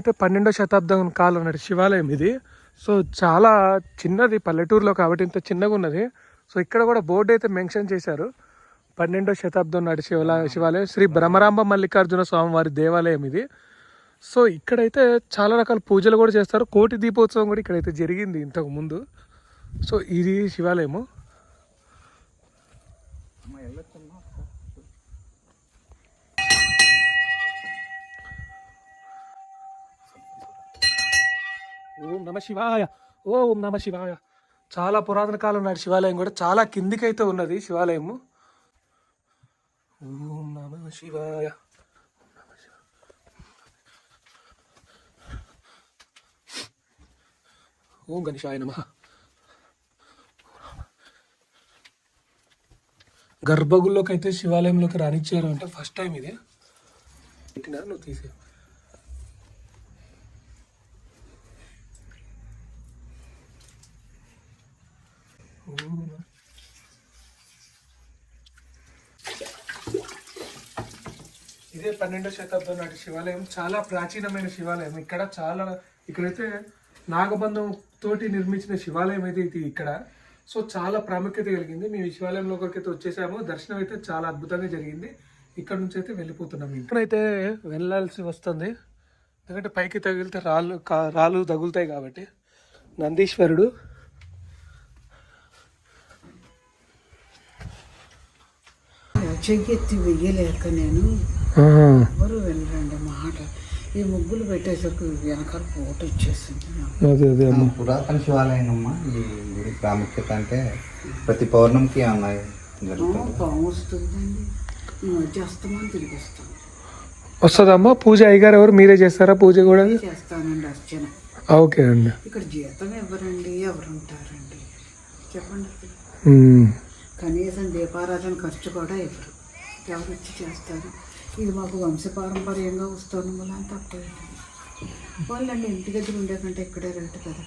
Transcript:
అయితే 12వ శతాబ్దం కాలం నాటి శివాలయం ఇది. సో చాలా చిన్నది, పల్లెటూరులో కాబట్టి ఇంత చిన్నగా ఉన్నది. సో ఇక్కడ కూడా బోర్డు అయితే మెన్షన్ చేశారు, 12వ శతాబ్దం నాటి శివాలయం శ్రీ బ్రహ్మరాంబ మల్లికార్జున స్వామి వారి దేవాలయం ఇది. సో ఇక్కడైతే చాలా రకాల పూజలు కూడా చేస్తారు. కోటి దీపోత్సవం కూడా ఇక్కడైతే జరిగింది ఇంతకు ముందు. సో ఇది శివాలయము. ఓం నమ శివాయ, ఓం నమ శివాయ. చాలా పురాతన కాలం నాటి శివాలయం కూడా చాలా కిందికైతే ఉన్నది శివాలయము. ఓం నమ శివాయ. ఓం గణేశాయ నమః. గర్భగుడిలోకి అయితే శివాలయంలోకి రానిచ్చారు అంటే ఫస్ట్ టైం ఇది. నువ్వు తీసే ఇదే 12వ శతాబ్దం నాటి శివాలయం. చాలా ప్రాచీనమైన శివాలయం. ఇక్కడైతే నాగబంధం తోటి నిర్మించిన శివాలయం అయితే ఇది ఇక్కడ. సో చాలా ప్రాముఖ్యత కలిగింది. మేము ఈ శివాలయంలోకి అయితే వచ్చేసాము. దర్శనం అయితే చాలా అద్భుతంగా జరిగింది. ఇక్కడ నుంచి అయితే వెళ్ళిపోతున్నాం. ఇంట్లోనైతే వెళ్ళాల్సి వస్తుంది, ఎందుకంటే పైకి తగిలితే రాళ్ళు తగులుతాయి కాబట్టి. నందీశ్వరుడు చెయ్యెత్తి వెయ్యలేక నేను ఎవరు వెళ్ళండి మాట. ఈ ముగ్గులు పెట్టేసరికి వెనకాల పోటు వచ్చేసింది. పురాతన శివాలయం అమ్మా. ఈ గుడి ప్రాముఖ్యత అంటే ప్రతి పౌర్ణమికి అమ్మాయి పాము వస్తుందండి. ఈ మధ్య అస్తమానం తిరిగిస్తాను. వస్తుందమ్మా. పూజ అయ్యగారు ఎవరు, మీరే చేస్తారా పూజ కూడా? చేస్తానండి అర్చన. ఓకే అండి. ఇక్కడ జీతం ఎవరండి, ఎవరుంటారండి చెప్పండి. కనీసం దీపారాధన ఖర్చు కూడా ఎవరు వచ్చి చేస్తారు? ఇది మాకు వంశపారంపర్యంగా వస్తుంది. మళ్ళీ తక్కువ వాళ్ళండి ఇంటి దగ్గర ఉండే కంటే ఇక్కడే రేటు కదా.